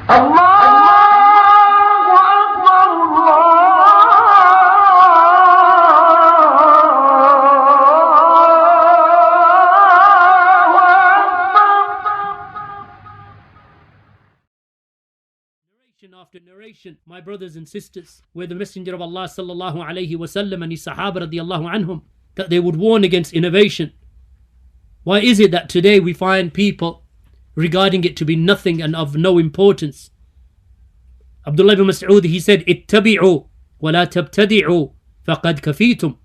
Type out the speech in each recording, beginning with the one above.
After narration, my brothers and sisters, where the Messenger of Allah sallallahu, alayhi, wa-sallam and his Sahaba radiallahu anhum, that they would warn against innovation. Why is it that today we find people regarding it to be nothing and of no importance? Abdullah ibn Mas'ud, he said, ittabi'u wa la tabtadi'u faqad kafitum.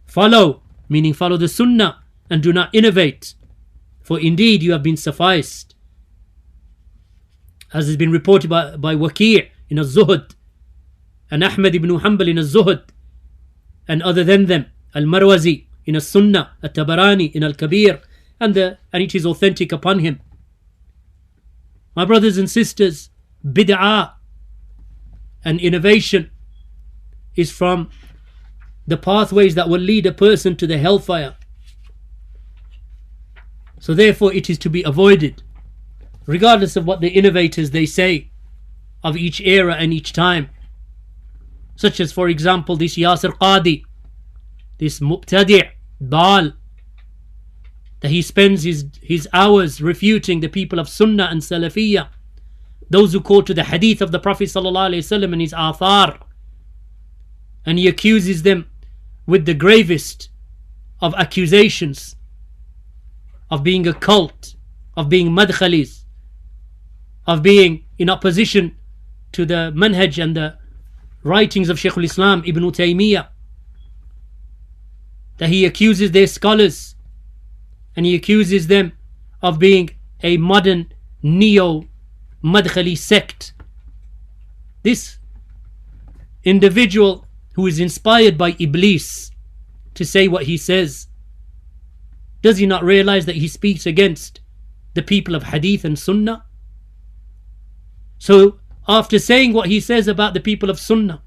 Follow, meaning follow the sunnah and do not innovate, for indeed you have been sufficed. As has been reported by Waqi' in Az-Zuhd and Ahmad ibn Hanbal in Az-Zuhd and other than them, Al-Marwazi in As-Sunnah, At-Tabarani in Al-Kabir, and it is authentic upon him. My brothers and sisters, bid'ah and innovation is from the pathways that will lead a person to the hellfire. So therefore it is to be avoided, regardless of what the innovators they say of each era and each time. Such as, for example, this Yasir Qadhi, this Mubtadi' Dal, that he spends his hours refuting the people of Sunnah and Salafiyah, those who call to the Hadith of the Prophet sallallahu alayhi wasallam and his Athar, and he accuses them with the gravest of accusations of being a cult, of being Madkhalis, of being in opposition to the manhaj and the writings of Sheikh al-Islam Ibn Taymiyyah, that he accuses their scholars and he accuses them of being a modern neo-Madkhali sect. This individual who is inspired by Iblis to say what he says, does he not realize that he speaks against the people of Hadith and Sunnah? So after saying what he says about the people of Sunnah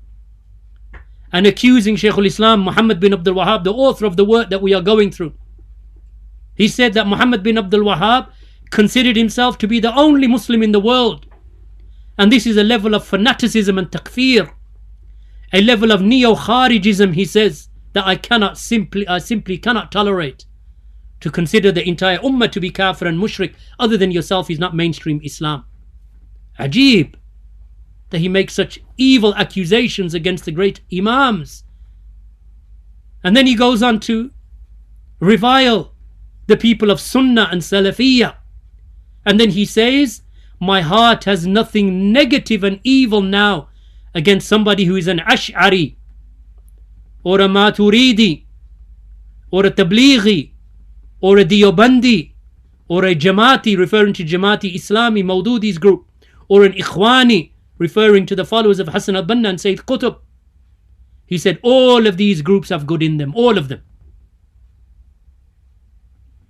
and accusing Shaykh al-Islam Muhammad bin Abdul Wahhab, the author of the work that we are going through, he said that Muhammad bin Abdul Wahhab considered himself to be the only Muslim in the world, and this is a level of fanaticism and takfir, a level of neo-Kharijism, he says, that I simply cannot tolerate. To consider the entire ummah to be kafir and mushrik other than yourself is not mainstream Islam. Ajib that he makes such evil accusations against the great Imams. And then he goes on to revile the people of Sunnah and Salafiyah. And then he says, my heart has nothing negative and evil now against somebody who is an Ash'ari or a Maturidi or a Tablighi or a Diyobandi or a Jamati, referring to Jamati Islami Mawdudi's group, or an Ikhwani, referring to the followers of Hassan al-Banna and Sayyid Qutb. He said all of these groups have good in them, all of them.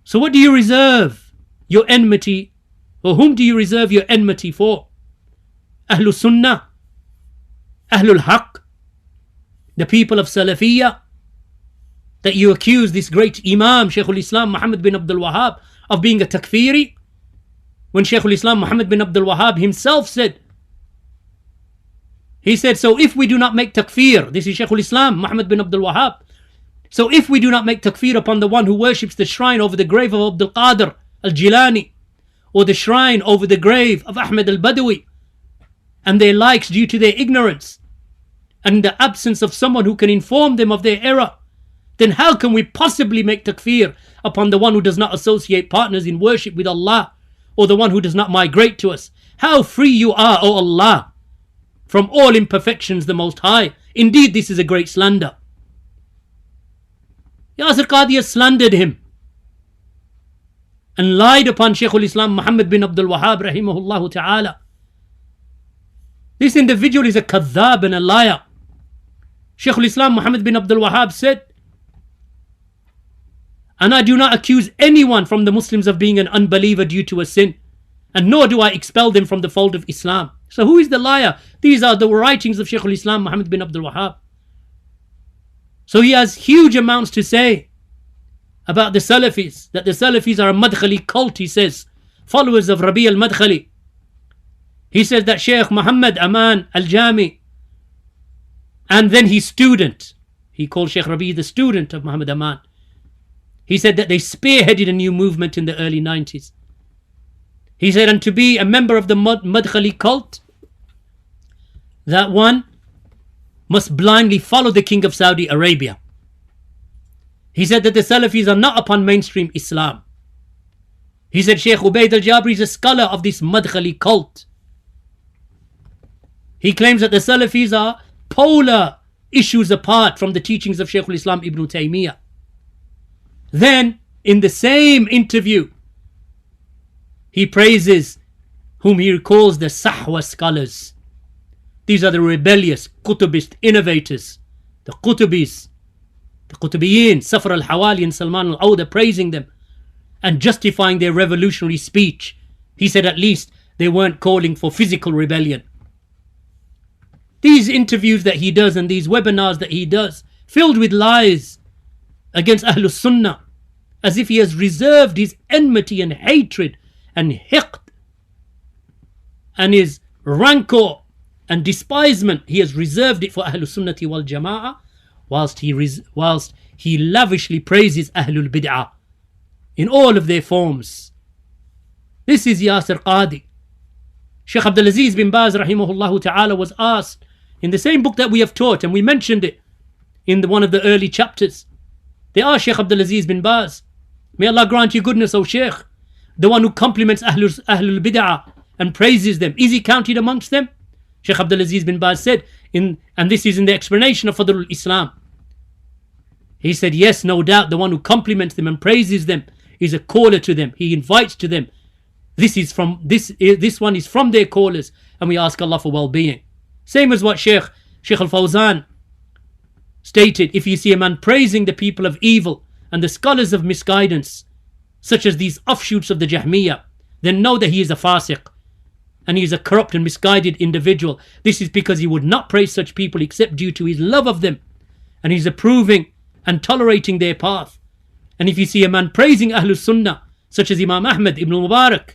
So what do you reserve your enmity, or whom do you reserve your enmity for? Ahlus-Sunnah, Ahlul Haqq, the people of Salafiyah, that you accuse this great Imam, Shaykh al-Islam Muhammad bin Abdul Wahhab, of being a takfiri, when Shaykh al-Islam Muhammad bin Abdul Wahhab himself said, he said, so if we do not make takfir, this is Shaykh al-Islam Muhammad bin Abdul Wahhab, so if we do not make takfir upon the one who worships the shrine over the grave of Abdul Qadir al-Jilani, or the shrine over the grave of Ahmed al-Badawi, and their likes due to their ignorance, and in the absence of someone who can inform them of their error, then how can we possibly make takfir upon the one who does not associate partners in worship with Allah, or the one who does not migrate to us? How free you are, O Allah, from all imperfections the Most High. Indeed, this is a great slander. Yasir Qadhi has slandered him and lied upon Shaykh al-Islam Muhammad bin Abdul Wahhab rahimahullah ta'ala. This individual is a kadhab and a liar. Shaykh al-Islam Muhammad bin Abdul Wahhab said, and I do not accuse anyone from the Muslims of being an unbeliever due to a sin, and nor do I expel them from the fold of Islam. So who is the liar? These are the writings of Shaykh al-Islam Muhammad bin Abdul Wahhab. So he has huge amounts to say about the Salafis, that the Salafis are a Madkhali cult, he says, followers of Rabi al-Madkhali. He says that Sheikh Muhammad Aman al-Jami and then his student, he called Sheikh Rabi the student of Muhammad Aman. He said that they spearheaded a new movement in the early 90s. He said, and to be a member of the Madkhali cult, that one must blindly follow the king of Saudi Arabia. He said that the Salafis are not upon mainstream Islam. He said Sheikh Ubaid al-Jabri is a scholar of this Madkhali cult. He claims that the Salafis are polar issues apart from the teachings of Shaykh al-Islam Ibn Taymiyyah. Then, in the same interview, he praises whom he calls the Sahwa scholars. These are the rebellious Qutubist innovators, the Qutubis, the Qutubiyin, Safar al-Hawali and Salman al-Awda, praising them and justifying their revolutionary speech. He said at least they weren't calling for physical rebellion. These interviews that he does and these webinars that he does, filled with lies against Ahlus-Sunnah, as if he has reserved his enmity and hatred and hiqd and his rancor and despisement, he has reserved it for Ahlus-Sunnah Wal-Jama, whilst he lavishly praises Ahlul Bid'ah in all of their forms. This is Yasir Qadhi. Sheikh Abdulaziz bin Baz rahimahullah ta'ala was asked in the same book that we have taught, and we mentioned it in one of the early chapters. They asked Sheikh Abdulaziz bin Baz, may Allah grant you goodness, O Sheikh, the one who compliments Ahlul Bid'ah and praises them, is he counted amongst them? Sheikh Abdulaziz bin Baz said, and this is in the explanation of Fadlul Islam, he said, yes, no doubt, the one who compliments them and praises them is a caller to them. He invites to them. This one is from their callers, and we ask Allah for well-being. Same as what Sheikh al-Fawzan stated, if you see a man praising the people of evil and the scholars of misguidance, such as these offshoots of the Jahmiyyah, then know that he is a fasiq and he is a corrupt and misguided individual. This is because he would not praise such people except due to his love of them, and he's approving and tolerating their path. And if you see a man praising Ahlus Sunnah, such as Imam Ahmad ibn Mubarak,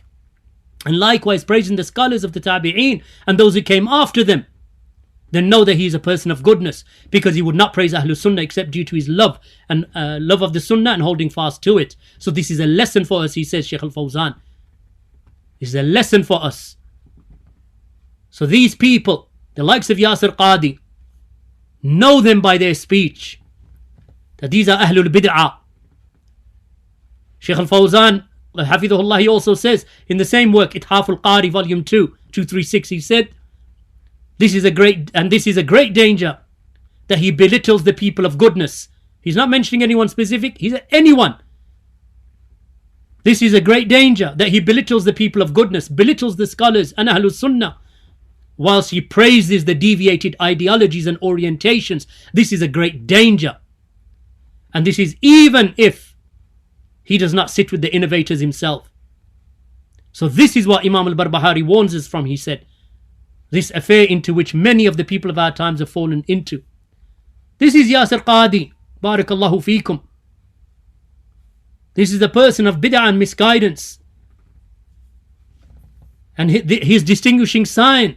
and likewise praising the scholars of the Tabi'een and those who came after them, then know that he is a person of goodness, because he would not praise Ahlus Sunnah except due to his love and love of the Sunnah and holding fast to it. So this is a lesson for us, he says, Sheikh al-Fawzan. This is a lesson for us. So these people, the likes of Yasir Qadhi, know them by their speech, that these are Ahlul Bid'ah. Sheikh al-Fawzan, Hafidhullah, he also says in the same work, Ithaf al-Qari, volume 2, 236, he said, this is a great danger that he belittles the people of goodness. He's not mentioning anyone specific, he said anyone. This is a great danger that he belittles the people of goodness, belittles the scholars and Ahlus Sunnah, whilst he praises the deviated ideologies and orientations. This is a great danger. And this is even if he does not sit with the innovators himself. So this is what Imam al-Barbahari warns us from, he said. This affair into which many of the people of our times have fallen into. This is Yasir Qadhi, barakallahu feekum. This is the person of bid'ah and misguidance. And his distinguishing sign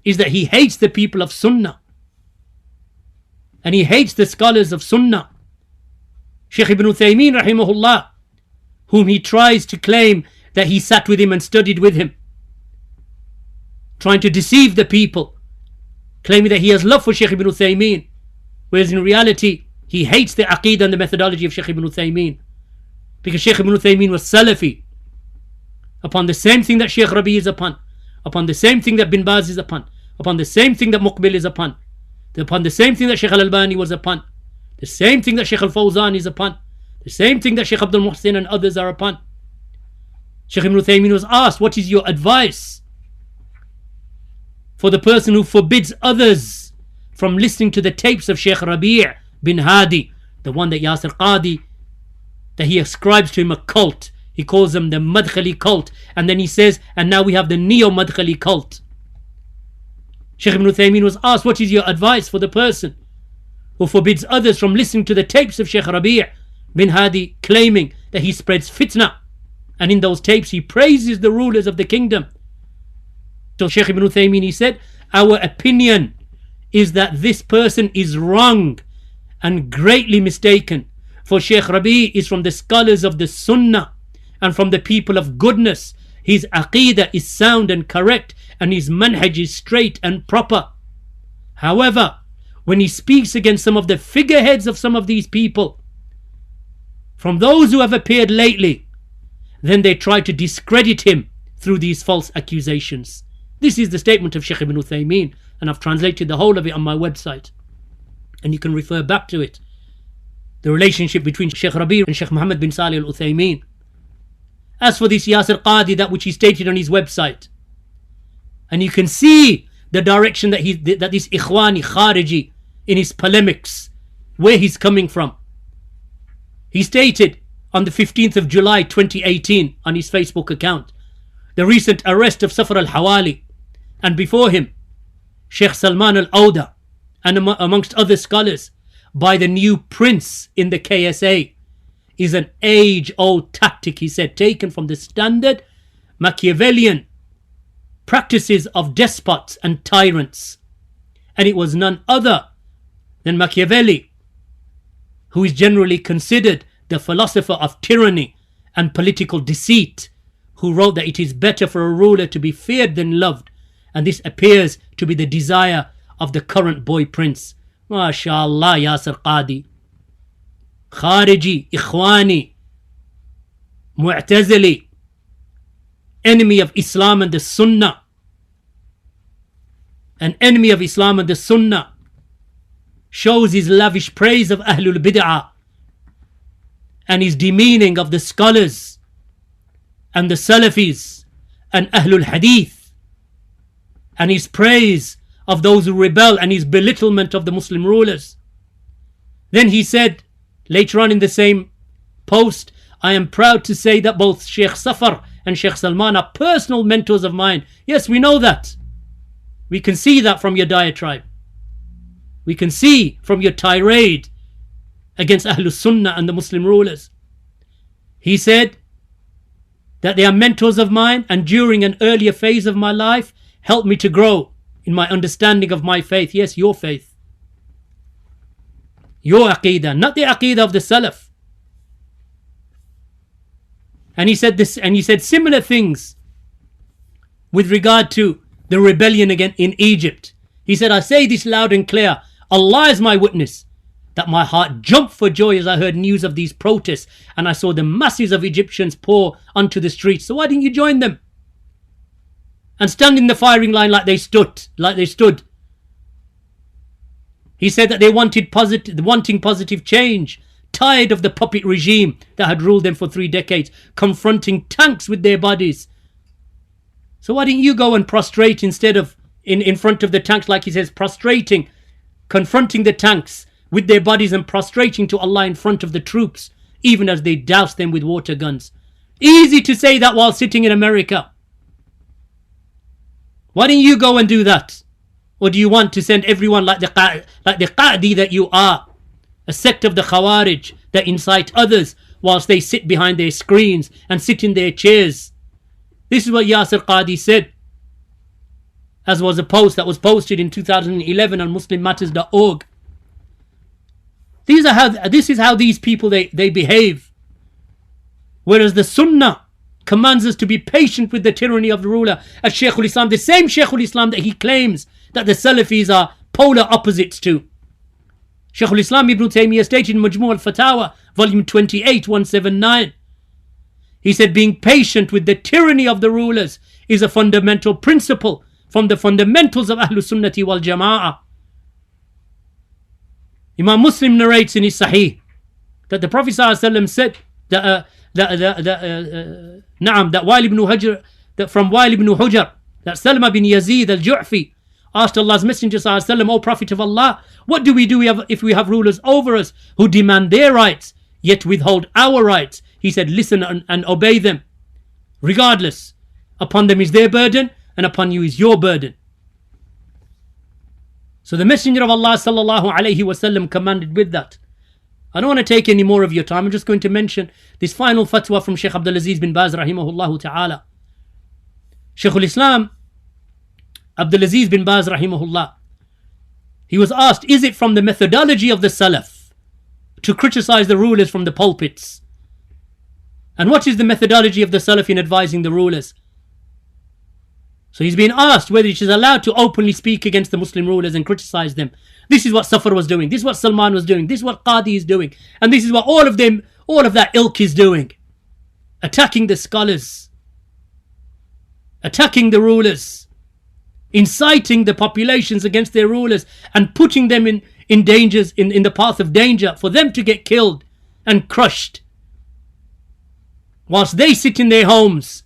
is that he hates the people of Sunnah. And he hates the scholars of Sunnah. Sheikh Ibn Uthaymeen rahimahullah, whom he tries to claim that he sat with him and studied with him, trying to deceive the people, claiming that he has love for Sheikh Ibn Uthaymeen, whereas in reality he hates the aqeedah and the methodology of Sheikh Ibn Uthaymeen, because Sheikh Ibn Uthaymeen was Salafi, upon the same thing that Sheikh Rabi is upon the same thing that Bin Baz is upon the same thing that Muqbil is upon the same thing that Sheikh Al-Albani was upon, the same thing that Sheikh Al-Fawzan is upon, the same thing that Sheikh Abdul Muhsin and others are upon. Sheikh Ibn Uthaymeen was asked, what is your advice for the person who forbids others from listening to the tapes of Sheikh Rabi' bin Hadi, the one that Yasir Qadhi, that he ascribes to him a cult. He calls them the Madkhali cult, and then he says, and now we have the Neo-Madkhali cult. Sheikh Ibn Uthaymeen was asked, what is your advice for the person who forbids others from listening to the tapes of Sheikh Rabi' bin Hadi, claiming that he spreads fitna, and in those tapes he praises the rulers of the kingdom So Sheikh Ibn Uthaymeen, he said, our opinion is that this person is wrong and greatly mistaken. For Sheikh Rabi is from the scholars of the Sunnah and from the people of goodness. His aqeedah is sound and correct, and his manhaj is straight and proper. However, when he speaks against some of the figureheads of some of these people, from those who have appeared lately, then they try to discredit him through these false accusations. This is the statement of Sheikh Ibn Uthaymeen, and I've translated the whole of it on my website, and you can refer back to it. The relationship between Sheikh Rabi and Sheikh Muhammad bin Salih al-Uthaymeen. As for this Yasir Qadhi, that which he stated on his website, and you can see the direction that this Ikhwani Khariji in his polemics, where he's coming from. He stated on the 15th of July 2018 on his Facebook account, the recent arrest of Safar al-Hawali, and before him Sheikh Salman al-Awda, and amongst other scholars, by the new prince in the KSA, is an age-old tactic, he said, taken from the standard Machiavellian practices of despots and tyrants. And it was none other than Machiavelli, who is generally considered the philosopher of tyranny and political deceit, who wrote that it is better for a ruler to be feared than loved, and this appears to be the desire of the current boy prince. MashaAllah, Yasir Qadhi, Khariji, Ikhwani, Mu'tazili, enemy of Islam and the Sunnah, an enemy of Islam and the Sunnah, shows his lavish praise of Ahlul Bid'ah and his demeaning of the scholars and the Salafis and Ahlul Hadith, and his praise of those who rebel and his belittlement of the Muslim rulers. Then he said later on in the same post, I am proud to say that both Sheikh Safar and Sheikh Salman are personal mentors of mine. Yes, we know that. We can see that from your diatribe. We can see from your tirade against Ahlus-Sunnah and the Muslim rulers. He said that they are mentors of mine, and during an earlier phase of my life helped me to grow in my understanding of my faith. Yes, your faith, your aqeedah, not the aqeedah of the Salaf. And he said this, and he said similar things with regard to the rebellion again in Egypt. He said, I say this loud and clear, Allah is my witness, that my heart jumped for joy as I heard news of these protests, and I saw the masses of Egyptians pour onto the streets. So why didn't you join them and stand in the firing line like they stood? He said that they wanting positive change, tired of the puppet regime that had ruled them for 3 decades, confronting tanks with their bodies. So why didn't you go and prostrate instead of in front of the tanks, like he says, prostrating, confronting the tanks with their bodies and prostrating to Allah in front of the troops, even as they doused them with water guns. Easy to say that while sitting in America. Why didn't you go and do that? Or do you want to send everyone like the Qadhi that you are, a sect of the Khawarij that incite others whilst they sit behind their screens and sit in their chairs? This is what Yasir Qadhi said, as was a post that was posted in 2011 on muslimmatters.org. This is how these people they behave. Whereas the Sunnah commands us to be patient with the tyranny of the ruler. As Shaykh al-Islam, the same Shaykh al-Islam that he claims that the Salafis are polar opposites to. Shaykh al-Islam Ibn Taymiyyah stated in Majmu' al-Fatawa, volume 28, 179. He said, being patient with the tyranny of the rulers is a fundamental principle from the fundamentals of Ahlus-Sunnah Wal-Jama. Imam Muslim narrates in his Sahih that the Prophet ﷺ said that Wa'il ibn Hujr, that from Wa'il ibn Hujr, that Salama bin Yazid al-Ju'fi asked Allah's Messenger ﷺ, O Prophet of Allah, what do we do if we have rulers over us who demand their rights yet withhold our rights? He said, listen and obey them. Regardless, upon them is their burden and upon you is your burden. So the Messenger of Allah sallallahu alayhi wa-sallam commanded with that. I don't want to take any more of your time. I'm just going to mention this final fatwa from Sheikh Abdul Aziz bin Baz rahimahullah ta'ala. Shaykh al-Islam Abdulaziz bin Baz rahimahullah, he was asked, is it from the methodology of the Salaf to criticize the rulers from the pulpits? And what is the methodology of the Salaf in advising the rulers? So he's been asked whether it is allowed to openly speak against the Muslim rulers and criticize them. This is what Safar was doing. This is what Salman was doing. This is what Qadhi is doing. And this is what all of that ilk is doing. Attacking the scholars. Attacking the rulers. Inciting the populations against their rulers and putting them in dangers, in the path of danger for them to get killed and crushed. Whilst they sit in their homes.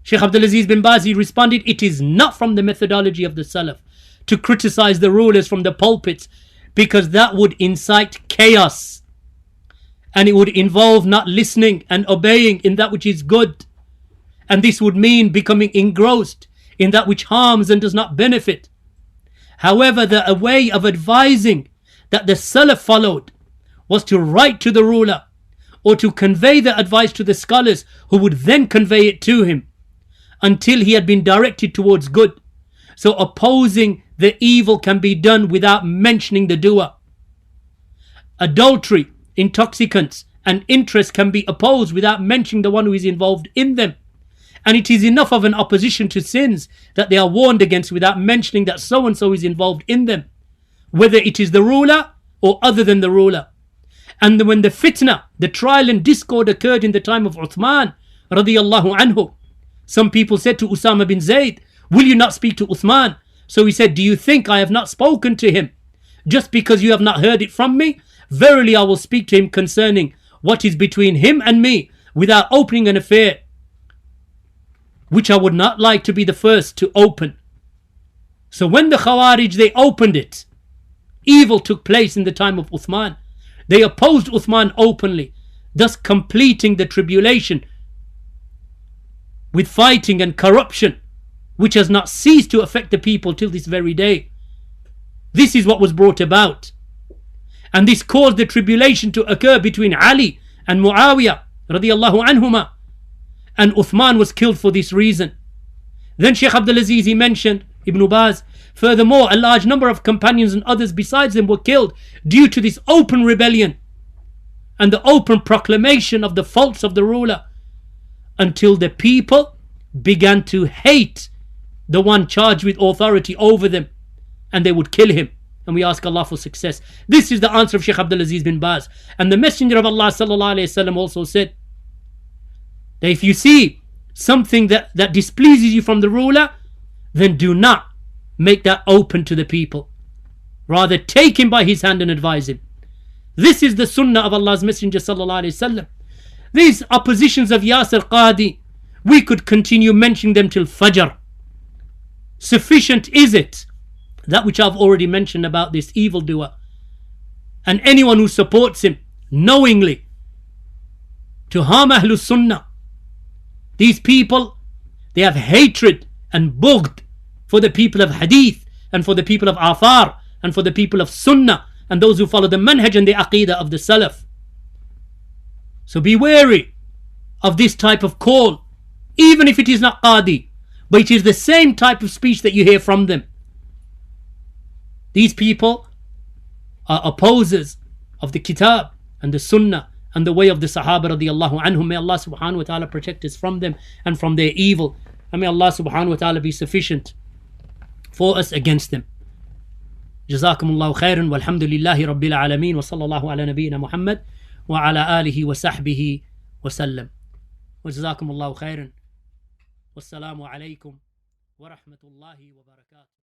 Sheikh Abdulaziz bin Baz responded, it is not from the methodology of the Salaf to criticize the rulers from the pulpits, because that would incite chaos and it would involve not listening and obeying in that which is good, and this would mean becoming engrossed in that which harms and does not benefit. However, the way of advising that the Salaf followed was to write to the ruler or to convey the advice to the scholars, who would then convey it to him until he had been directed towards good. So opposing the evil can be done without mentioning the doer. Adultery, intoxicants and interest can be opposed without mentioning the one who is involved in them. And it is enough of an opposition to sins that they are warned against without mentioning that so and so is involved in them, whether it is the ruler or other than the ruler. And when the fitna, the trial and discord occurred in the time of Uthman radiyallahu anhu, some people said to Usama bin Zayd, will you not speak to Uthman? So he said, do you think I have not spoken to him just because you have not heard it from me? Verily I will speak to him concerning what is between him and me without opening an affair which I would not like to be the first to open. So when the Khawarij, they opened it, evil took place in the time of Uthman. They opposed Uthman openly, thus completing the tribulation with fighting and corruption, which has not ceased to affect the people till this very day. This is what was brought about. And this caused the tribulation to occur between Ali and Muawiyah radiyallahu anhuma. And Uthman was killed for this reason. Then Sheikh Abdulaziz, he mentioned, Ibn Baz, furthermore, a large number of companions and others besides them were killed due to this open rebellion and the open proclamation of the faults of the ruler, until the people began to hate the one charged with authority over them, and they would kill him. And we ask Allah for success. This is the answer of Sheikh Abdulaziz bin Baz. And the Messenger of Allah sallallahu alayhi wasallam also said that if you see something that displeases you from the ruler, then do not make that open to the people. Rather, take him by his hand and advise him. This is the sunnah of Allah's Messenger sallallahu alayhi wasallam. These oppositions of Yasir Qadhi, we could continue mentioning them till Fajr. Sufficient is it, that which I've already mentioned about this evildoer and anyone who supports him knowingly to harm Ahlus-Sunnah. These people, they have hatred and bughd for the people of Hadith and for the people of Athar and for the people of Sunnah and those who follow the manhaj and the aqidah of the Salaf. So be wary of this type of call, even if it is not Qadi, but it is the same type of speech that you hear from them. These people are opposers of the Kitab and the Sunnah and the way of the Sahaba radiyallahu anhum. May Allah subhanahu wa ta'ala protect us from them and from their evil. And may Allah subhanahu wa ta'ala be sufficient for us against them. Jazakumullahu khairan walhamdulillahi rabbil alameen wa sallallahu ala nabiyyina Muhammad wa ala alihi wa sahbihi wa sallam. Wa jazakumullahu khairan. Wassalamu alaykum wa rahmatullahi wa barakatuh.